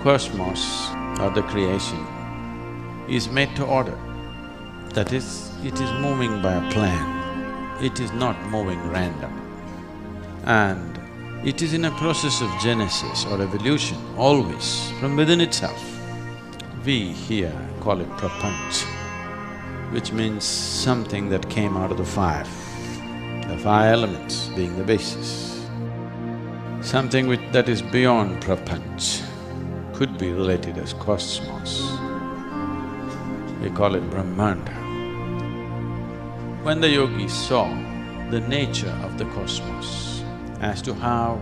cosmos or the creation is made to order. That is, it is moving by a plan, it is not moving random. And it is in a process of genesis or evolution, always, from within itself. We here call it prapanch, which means something that came out of the five elements being the basis. Something that is beyond prapanch could be related as cosmos. We call it Brahmanda. When the yogis saw the nature of the cosmos as to how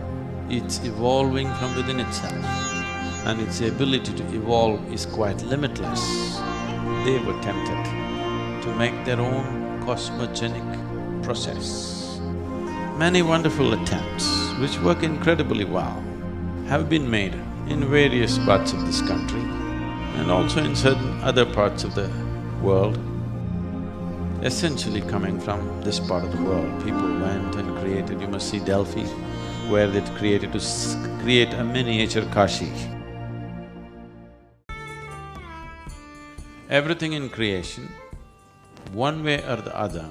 it's evolving from within itself and its ability to evolve is quite limitless, they were tempted to make their own cosmogenic process. Many wonderful attempts, which work incredibly well, have been made in various parts of this country and also in certain other parts of the world. Essentially coming from this part of the world, people went and created, you must see Delphi, where they created to create a miniature Kashi. Everything in creation, one way or the other,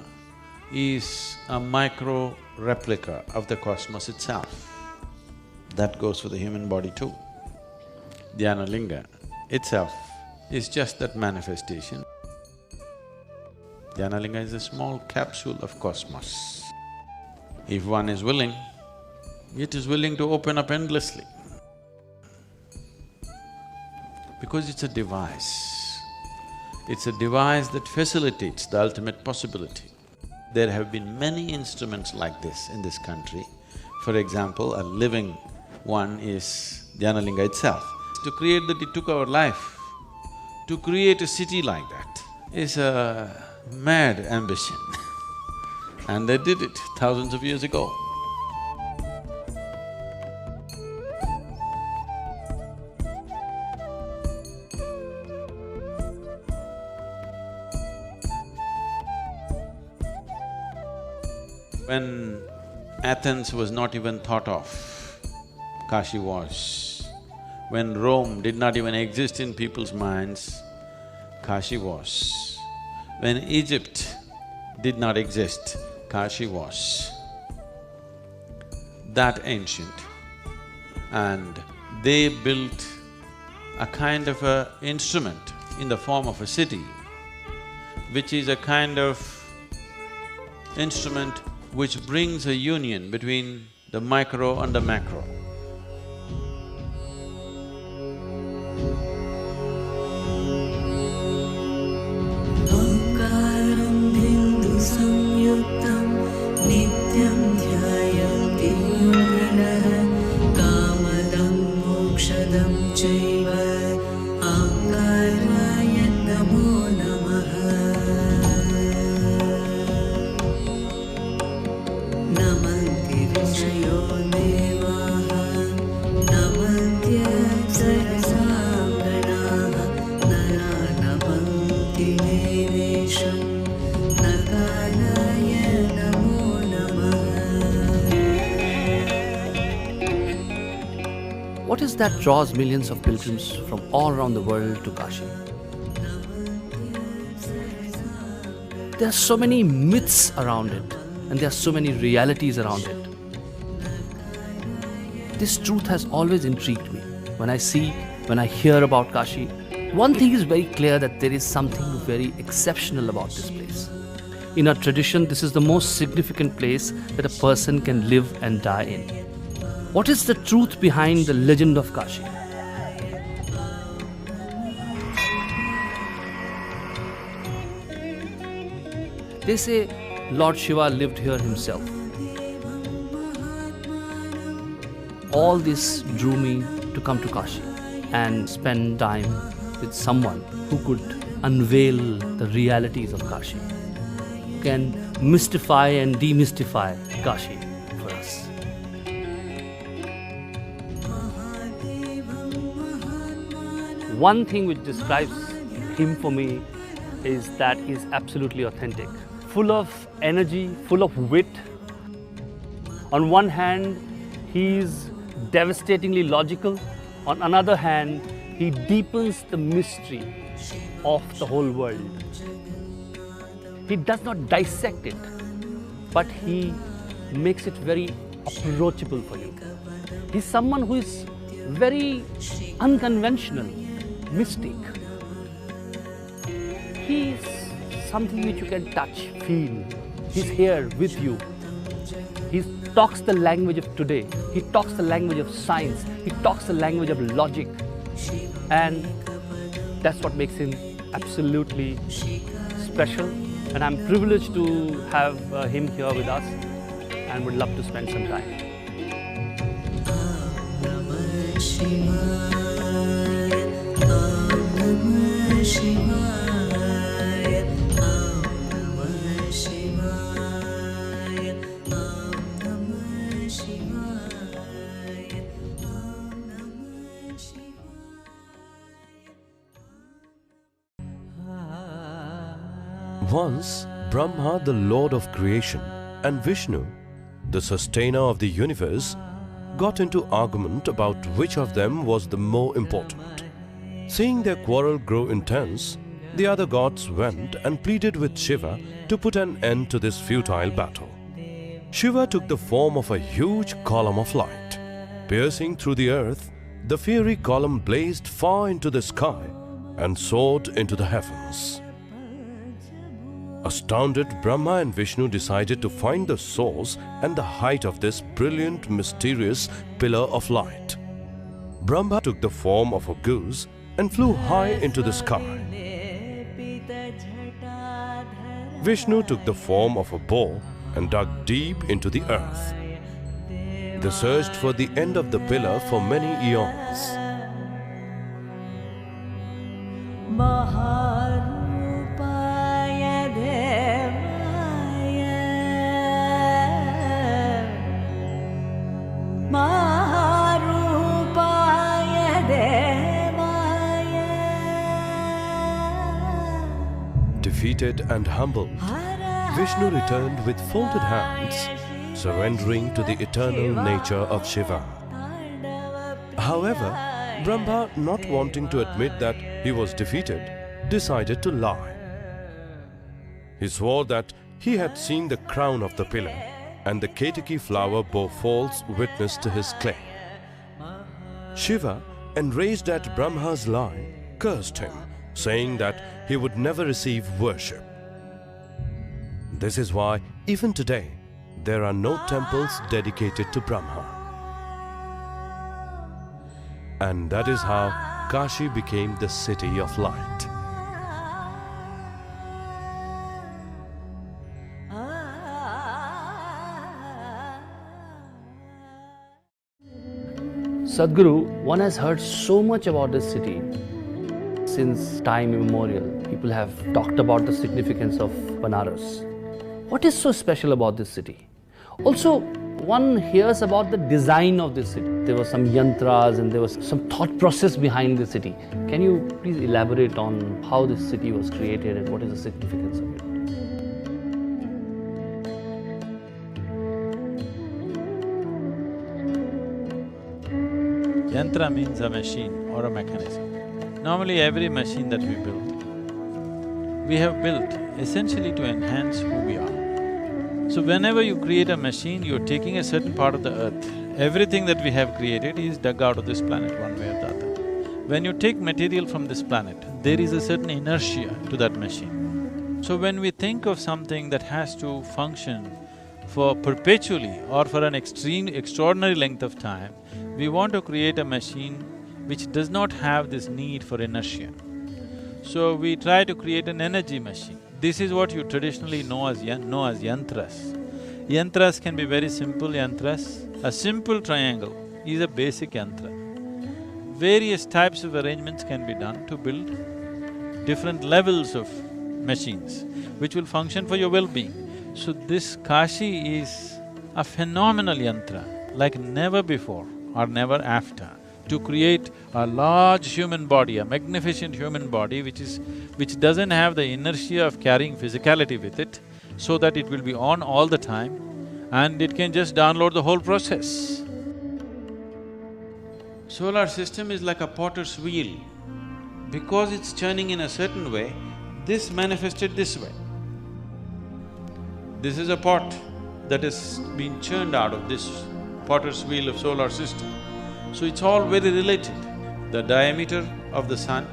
is a micro replica of the cosmos itself. That goes for the human body too. Dhyanalinga itself is just that manifestation. Dhyanalinga is a small capsule of cosmos. If one is willing, it is willing to open up endlessly. Because it's a device. It's a device that facilitates the ultimate possibility. There have been many instruments like this in this country. For example, a living one is Dhyanalinga itself. To create that, it took our life. To create a city like that is a mad ambition and they did it thousands of years ago. When Athens was not even thought of, Kashi was. When Rome did not even exist in people's minds, Kashi was. When Egypt did not exist, Kashi was. That ancient. And they built a kind of a instrument in the form of a city, which is a kind of instrument which brings a union between the micro and the macro. What is that draws millions of pilgrims from all around the world to Kashi? There are so many myths around it, and there are so many realities around it. This truth has always intrigued me. When I hear about Kashi, one thing is very clear, that there is something very exceptional about this place. In our tradition, this is the most significant place that a person can live and die in. What is the truth behind the legend of Kashi? They say Lord Shiva lived here himself. All this drew me to come to Kashi and spend time with someone who could unveil the realities of Kashi, who can mystify and demystify Kashi for us. One thing which describes him for me is that he's absolutely authentic, full of energy, full of wit. On one hand, he's devastatingly logical. On another hand, he deepens the mystery of the whole world. He does not dissect it, but he makes it very approachable for you. He's someone who is very unconventional, mystic. He's something which you can touch, feel. He's here with you. He talks the language of today. He talks the language of science. He talks the language of logic. And that's what makes him absolutely special. And I'm privileged to have him here with us and would love to spend some time. Once, Brahma, the Lord of creation, and Vishnu, the sustainer of the universe, got into argument about which of them was the more important. Seeing their quarrel grow intense, the other gods went and pleaded with Shiva to put an end to this futile battle. Shiva took the form of a huge column of light. Piercing through the earth, the fiery column blazed far into the sky and soared into the heavens. Astounded, Brahma and Vishnu decided to find the source and the height of this brilliant, mysterious pillar of light. Brahma took the form of a goose and flew high into the sky. Vishnu took the form of a boar and dug deep into the earth. They searched for the end of the pillar for many eons. Defeated and humbled, Vishnu returned with folded hands, surrendering to the eternal nature of Shiva. However, Brahma, not wanting to admit that he was defeated, decided to lie. He swore that he had seen the crown of the pillar, and the Ketaki flower bore false witness to his claim. Shiva, enraged at Brahma's lie, cursed him, saying that he would never receive worship. This is why, even today, there are no temples dedicated to Brahma. And that is how Kashi became the city of light. Sadhguru, one has heard so much about this city. Since time immemorial, people have talked about the significance of Benares. What is so special about this city? Also, one hears about the design of this city. There were some yantras and there was some thought process behind the city. Can you please elaborate on how this city was created and what is the significance of it? Yantra means a machine or a mechanism. Normally every machine that we build, we have built essentially to enhance who we are. So whenever you create a machine, you're taking a certain part of the earth. Everything that we have created is dug out of this planet one way or the other. When you take material from this planet, there is a certain inertia to that machine. So when we think of something that has to function for perpetually or for an extraordinary length of time, we want to create a machine which does not have this need for inertia. So we try to create an energy machine. This is what you traditionally know as yantras. Yantras can be very simple yantras. A simple triangle is a basic yantra. Various types of arrangements can be done to build different levels of machines which will function for your well-being. So this Kashi is a phenomenal yantra like never before or never after, to create a large human body, a magnificent human body which doesn't have the inertia of carrying physicality with it, so that it will be on all the time and it can just download the whole process. Solar system is like a potter's wheel. because it's churning in a certain way, this manifested this way. This is a pot that has been churned out of this potter's wheel of solar system. So it's all very related. The diameter of the sun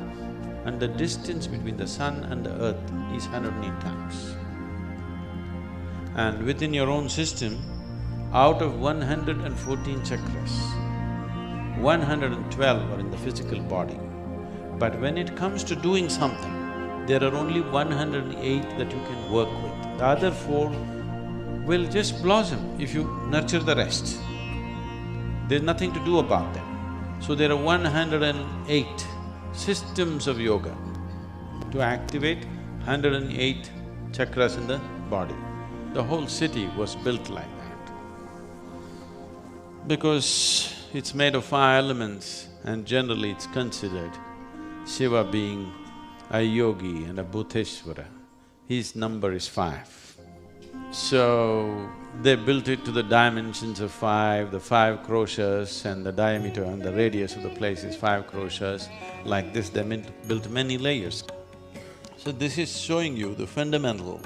and the distance between the sun and the earth is 108 times. And within your own system, out of 114 chakras, 112 are in the physical body. But when it comes to doing something, there are only 108 that you can work with. The other four will just blossom if you nurture the rest. There's nothing to do about them. So there are 108 systems of yoga to activate 108 chakras in the body. The whole city was built like that. Because it's made of 5 elements and generally it's considered Shiva being a yogi and a Bhuteshwara, his number is 5. So, they built it to the dimensions of 5, the 5 kroshas and the diameter and the radius of the place is 5 kroshas. Like this, they built many layers. So this is showing you the fundamental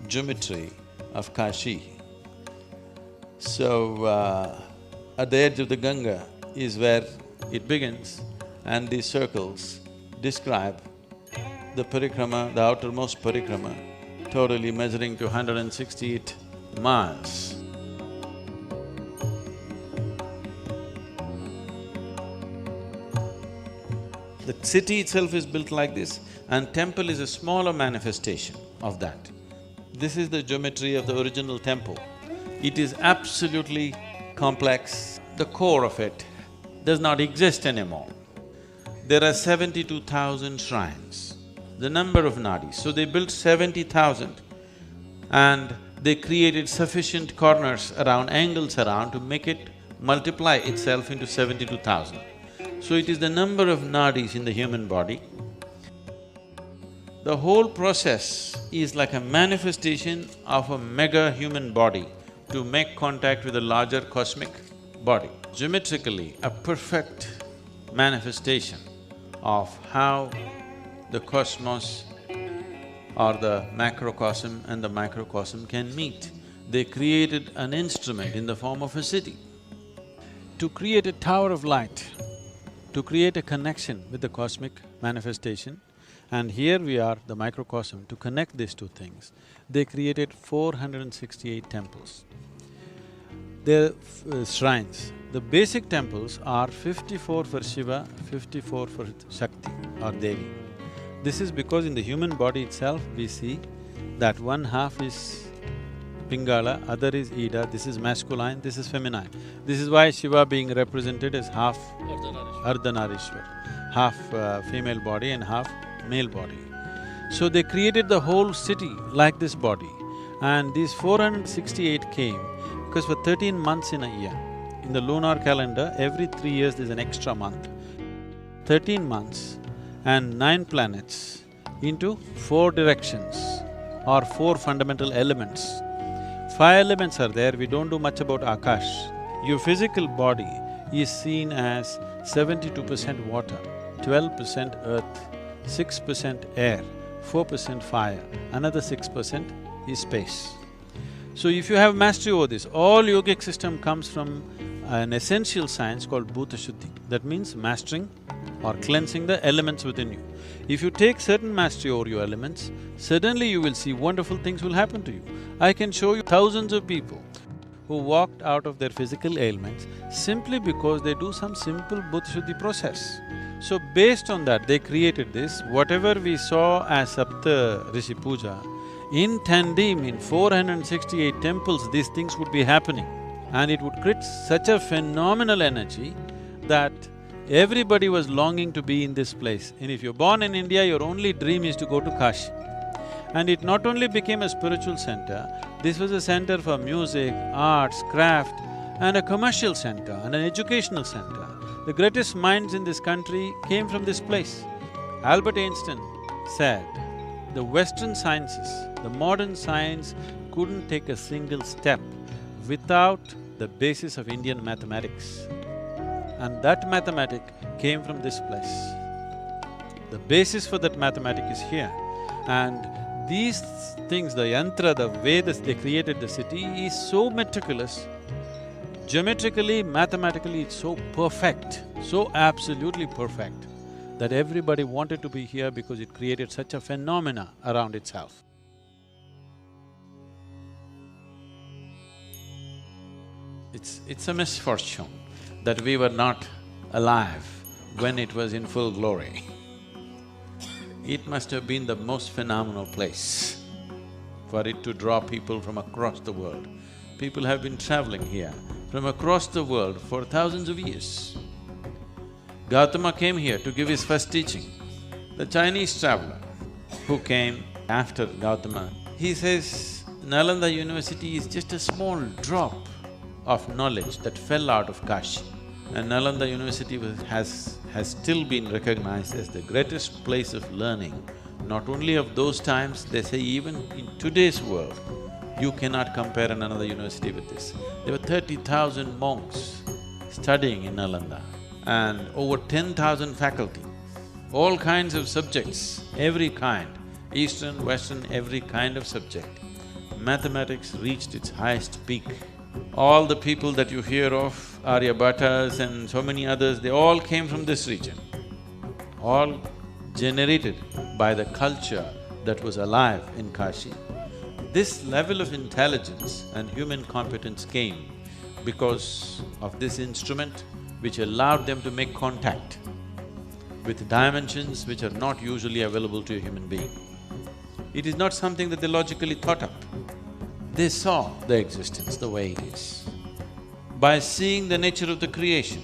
geometry of Kashi. So, at the edge of the Ganga is where it begins, and these circles describe the parikrama, the outermost parikrama, totally measuring to 168 miles. The city itself is built like this, and temple is a smaller manifestation of that. This is the geometry of the original temple. It is absolutely complex. The core of it does not exist anymore. There are 72,000 shrines, the number of nadis. So they built 70,000 and they created sufficient corners around, angles around to make it multiply itself into 72,000. So it is the number of nadis in the human body. The whole process is like a manifestation of a mega human body to make contact with a larger cosmic body. Geometrically, a perfect manifestation of how the cosmos or the macrocosm and the microcosm can meet. They created an instrument in the form of a city. To create a tower of light, to create a connection with the cosmic manifestation, and here we are, the microcosm, to connect these two things, they created 468 temples. They're shrines. The basic temples are 54 for Shiva, 54 for Shakti or Devi. This is because in the human body itself we see that one half is Pingala, other is Ida, this is masculine, this is feminine. This is why Shiva being represented as half Ardhanarishwar, half female body and half male body. So they created the whole city like this body, and these 468 came because for 13 months in a year, in the lunar calendar, every 3 years there's an extra month. 13 months and 9 planets into 4 directions or 4 fundamental elements. 5 elements are there, we don't do much about Akash. Your physical body is seen as 72% water, 12% earth, 6% air, 4% fire, another 6% is space. So if you have mastery over this, all yogic system comes from an essential science called Bhuta Shuddhi. That means mastering or cleansing the elements within you. If you take certain mastery over your elements, suddenly you will see wonderful things will happen to you. I can show you thousands of people who walked out of their physical ailments simply because they do some simple Bhuta Shuddhi process. So based on that, they created this. Whatever we saw as Sapta Rishi Puja, in tandem, in 468 temples, these things would be happening. And it would create such a phenomenal energy that everybody was longing to be in this place. And if you're born in India, your only dream is to go to Kashi. And it not only became a spiritual center, this was a center for music, arts, craft, and a commercial center and an educational center. The greatest minds in this country came from this place. Albert Einstein said, the Western sciences, the modern science couldn't take a single step without the basis of Indian mathematics. And that mathematics came from this place. The basis for that mathematic is here. And these things, the yantra, the Vedas, they created the city is so meticulous. Geometrically, mathematically, it's so perfect, so absolutely perfect, that everybody wanted to be here because it created such a phenomena around itself. It's a misfortune that we were not alive when it was in full glory. It must have been the most phenomenal place for it to draw people from across the world. People have been traveling here from across the world for thousands of years. Gautama came here to give his first teaching. The Chinese traveler who came after Gautama, he says, Nalanda University is just a small drop of knowledge that fell out of Kashi. And Nalanda University has still been recognized as the greatest place of learning, not only of those times, they say even in today's world, you cannot compare another university with this. There were 30,000 monks studying in Nalanda and over 10,000 faculty, all kinds of subjects, every kind, Eastern, Western, every kind of subject. Mathematics reached its highest peak. All the people that you hear of, Aryabhatas and so many others, they all came from this region, all generated by the culture that was alive in Kashi. This level of intelligence and human competence came because of this instrument which allowed them to make contact with dimensions which are not usually available to a human being. It is not something that they logically thought up. They saw the existence the way it is. By seeing the nature of the creation,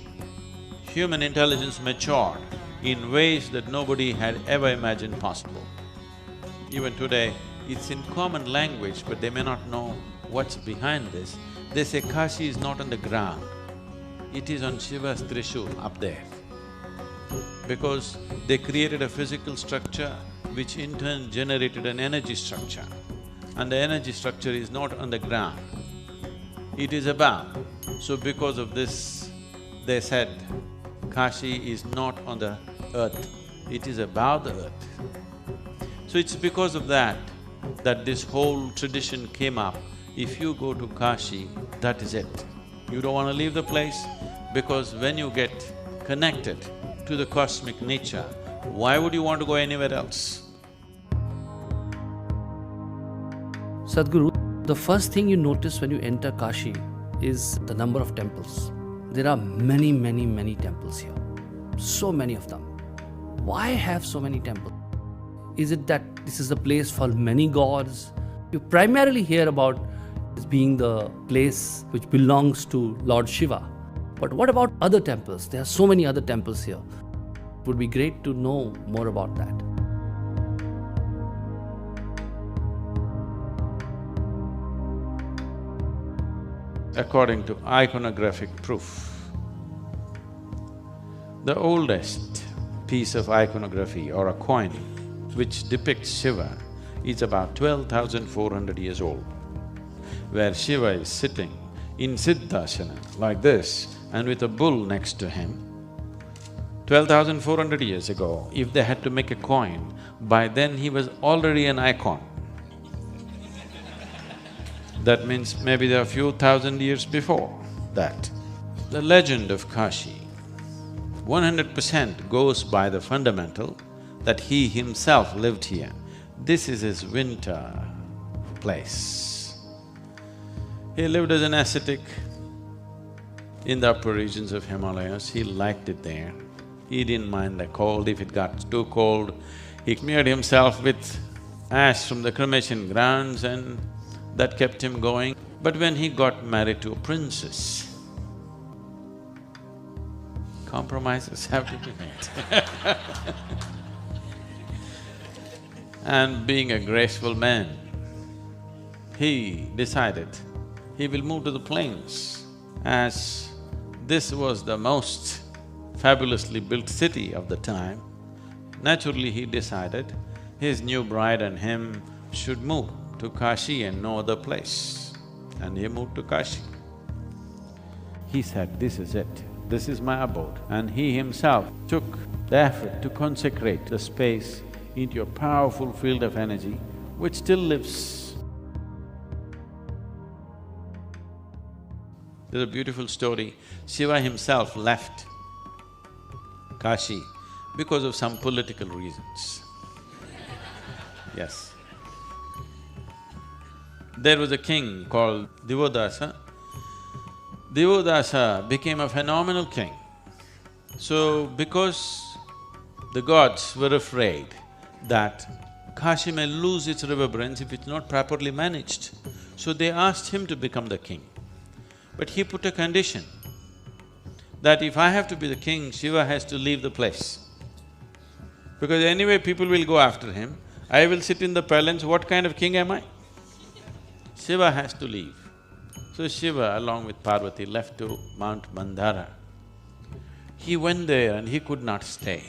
human intelligence matured in ways that nobody had ever imagined possible. Even today, it's in common language, but they may not know what's behind this. They say Kashi is not on the ground, it is on Shiva's Trishul up there. Because they created a physical structure which in turn generated an energy structure. And the energy structure is not on the ground, it is above. So because of this, they said, Kashi is not on the earth, it is above the earth. So it's because of that this whole tradition came up. If you go to Kashi, that is it. You don't want to leave the place because when you get connected to the cosmic nature, why would you want to go anywhere else? Sadhguru, the first thing you notice when you enter Kashi is the number of temples. There are many, many, many temples here. So many of them. Why have so many temples? Is it that this is a place for many gods? You primarily hear about this being the place which belongs to Lord Shiva. But what about other temples? There are so many other temples here. It would be great to know more about that. According to iconographic proof, the oldest piece of iconography or a coin which depicts Shiva is about 12,400 years old, where Shiva is sitting in Siddhasana like this and with a bull next to him. 12,400 years ago, if they had to make a coin, by then he was already an icon. That means maybe there are a few thousand years before that. The legend of Kashi 100% goes by the fundamental that he himself lived here. This is his winter place. He lived as an ascetic in the upper regions of Himalayas. He liked it there. He didn't mind the cold. If it got too cold, he smeared himself with ash from the cremation grounds and that kept him going. But when he got married to a princess, compromises have to be made. And being a graceful man, he decided he will move to the plains. As this was the most fabulously built city of the time, naturally he decided his new bride and him should move to Kashi and no other place. And he moved to Kashi. He said, this is it. this is my abode. And he himself took the effort to consecrate the space into a powerful field of energy which still lives. There's a beautiful story. Shiva himself left Kashi because of some political reasons. Yes. There was a king called Divodasa. Divodasa became a phenomenal king. So, because the gods were afraid that Kashi may lose its reverberance if it's not properly managed, so they asked him to become the king. But he put a condition that if I have to be the king, Shiva has to leave the place. Because anyway people will go after him, I will sit in the palace, what kind of king am I? Shiva has to leave. So Shiva, along with Parvati, left to Mount Mandara. He went there and he could not stay.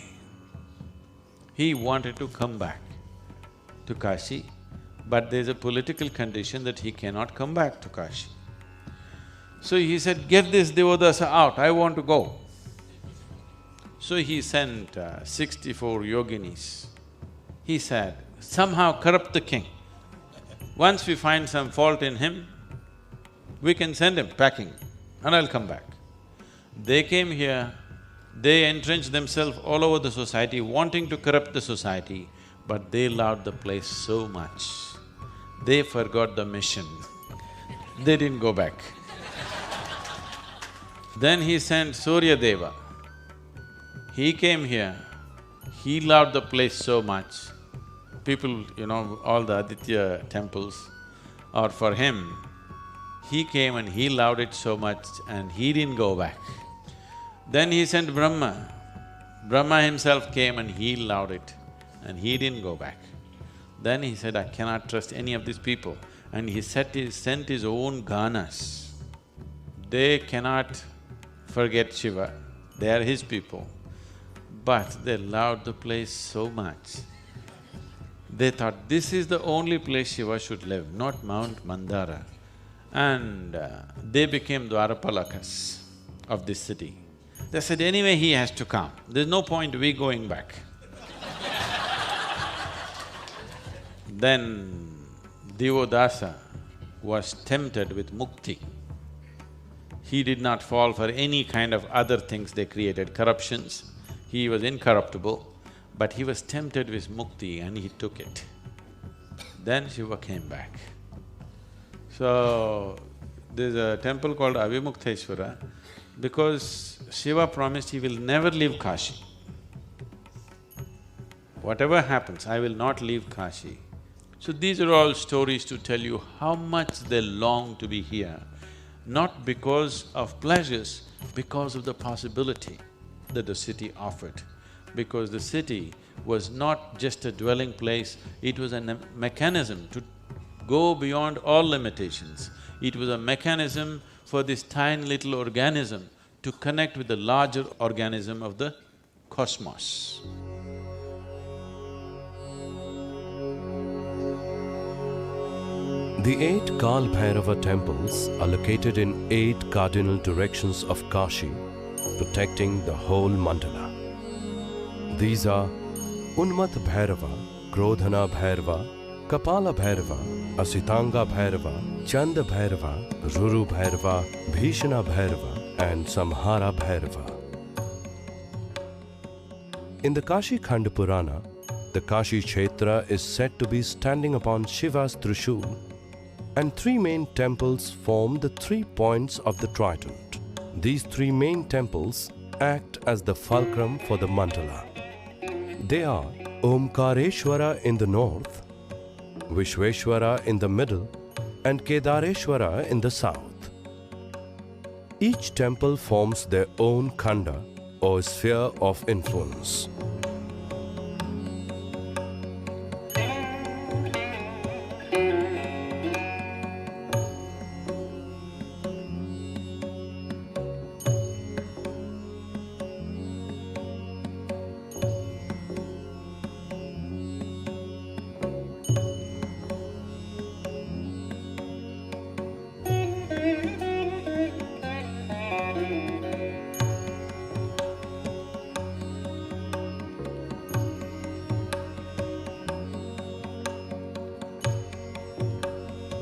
He wanted to come back to Kashi, but there's a political condition that he cannot come back to Kashi. So he said, get this Divodasa out, I want to go. So he sent 64 yoginis. He said, somehow corrupt the king. Once we find some fault in him, we can send him packing and I'll come back. They came here, they entrenched themselves all over the society, wanting to corrupt the society, but they loved the place so much. They forgot the mission. They didn't go back. Then he sent Surya Deva. He came here, he loved the place so much. People, all the Aditya temples are for him. He came and he loved it so much and he didn't go back. Then he sent Brahma. Brahma himself came and he loved it and he didn't go back. Then he said, I cannot trust any of these people. And he sent his own ganas. They cannot forget Shiva, they are his people. But they loved the place so much. They thought, this is the only place Shiva should live, not Mount Mandara. And they became Dwarapalakas of this city. They said, anyway he has to come, there's no point we going back. Then Divodasa was tempted with mukti. He did not fall for any kind of other things they created, corruptions. He was incorruptible, but he was tempted with mukti and he took it. Then Shiva came back. So, there's a temple called Avimukteshwara because Shiva promised he will never leave Kashi. Whatever happens, I will not leave Kashi. So these are all stories to tell you how much they long to be here, not because of pleasures, because of the possibility that the city offered. Because the city was not just a dwelling place, it was a mechanism to go beyond all limitations. It was a mechanism for this tiny little organism to connect with the larger organism of the cosmos. The 8 Kal Bhairava temples are located in 8 cardinal directions of Kashi, protecting the whole mandala. These are Unmat Bhairava, Krodhana Bhairava, Kapala Bhairava, Asitanga Bhairava, Chanda Bhairava, Ruru Bhairava, Bhishana Bhairava and Samhara Bhairava. In the Kashi Khanda Purana, the Kashi Kshetra is said to be standing upon Shiva's Trishul, and 3 main temples form the 3 points of the trident. These 3 main temples act as the fulcrum for the mandala. They are Omkareshwara in the north, Vishveshwara in the middle and Kedareshwara in the south. Each temple forms their own khanda or sphere of influence.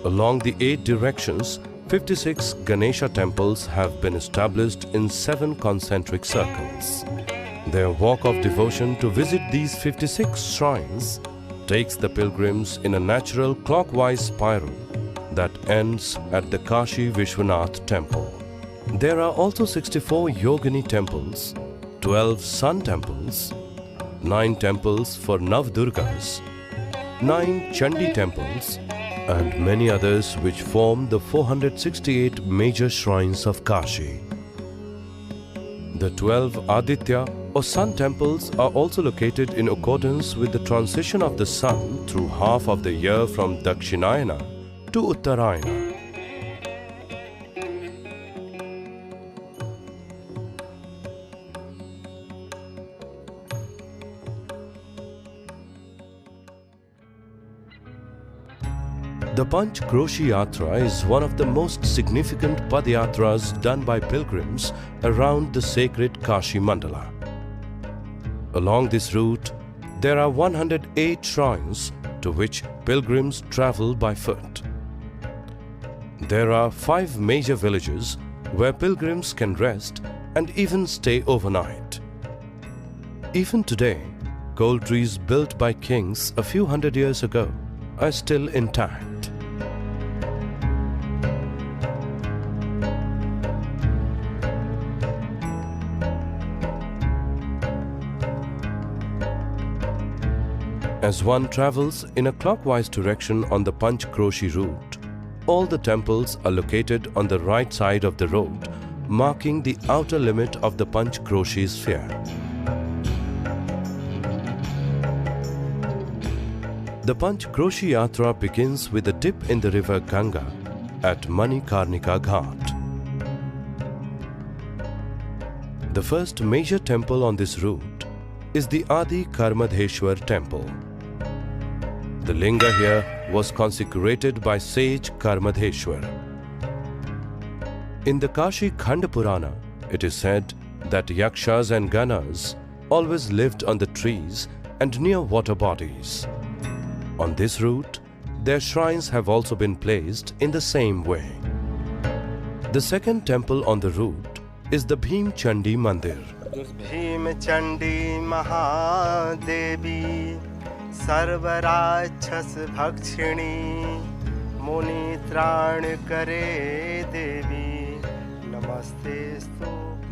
Along the 8 directions, 56 Ganesha temples have been established in 7 concentric circles. Their walk of devotion to visit these 56 shrines takes the pilgrims in a natural clockwise spiral that ends at the Kashi Vishwanath temple. There are also 64 Yogini temples, 12 sun temples, 9 temples for Navdurgas, 9 Chandi temples, and many others which form the 468 major shrines of Kashi. The 12 Aditya or sun temples are also located in accordance with the transition of the sun through half of the year from Dakshinayana to Uttarayana. The Panchkroshi Yatra is one of the most significant Padyatras done by pilgrims around the sacred Kashi Mandala. Along this route, there are 108 shrines to which pilgrims travel by foot. There are 5 major villages where pilgrims can rest and even stay overnight. Even today, gold trees built by kings a few hundred years ago are still intact. As one travels in a clockwise direction on the Panchkroshi route, all the temples are located on the right side of the road, marking the outer limit of the Panchkroshi sphere. The Panchkroshi Yatra begins with a dip in the river Ganga at Manikarnika Ghat. The first major temple on this route is the Adi Karmadheshwar temple. The linga here was consecrated by sage Karmadheshwar. In the Kashi Khanda Purana, it is said that yakshas and ganas always lived on the trees and near water bodies. On this route, their shrines have also been placed in the same way. The second temple on the route is the Bhim Chandi Mandir. Bhim Chandi Mahadevi Sarvarachas Bhakshini Muni Tran Kare Devi Namaste Stu.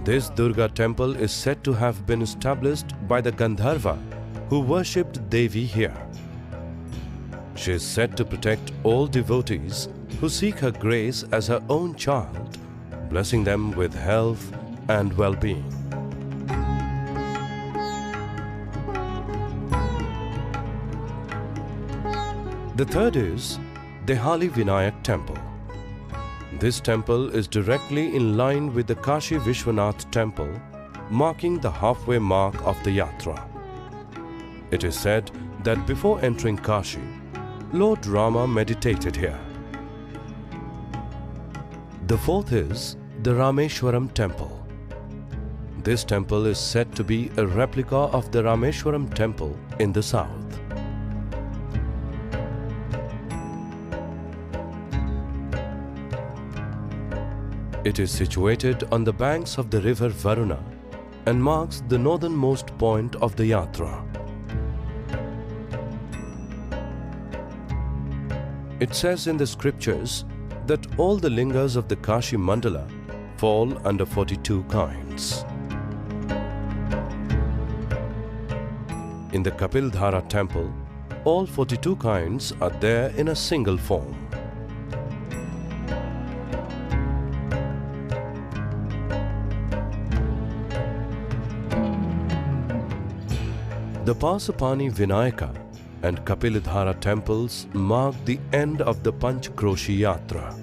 This Durga temple is said to have been established by the Gandharva who worshipped Devi here. She is said to protect all devotees who seek her grace as her own child, blessing them with health and well-being. The third is Dehali Vinayak temple. This temple is directly in line with the Kashi Vishwanath temple, marking the halfway mark of the Yatra. It is said that before entering Kashi, Lord Rama meditated here. The fourth is the Rameshwaram temple. This temple is said to be a replica of the Rameshwaram temple in the south. It is situated on the banks of the river Varuna and marks the northernmost point of the Yatra. It says in the scriptures that all the lingas of the Kashi Mandala fall under 42 kinds. In the Kapildhara temple, all 42 kinds are there in a single form. The Pasapani Vinayaka and Kapilidhara temples mark the end of the Panchkroshi Yatra.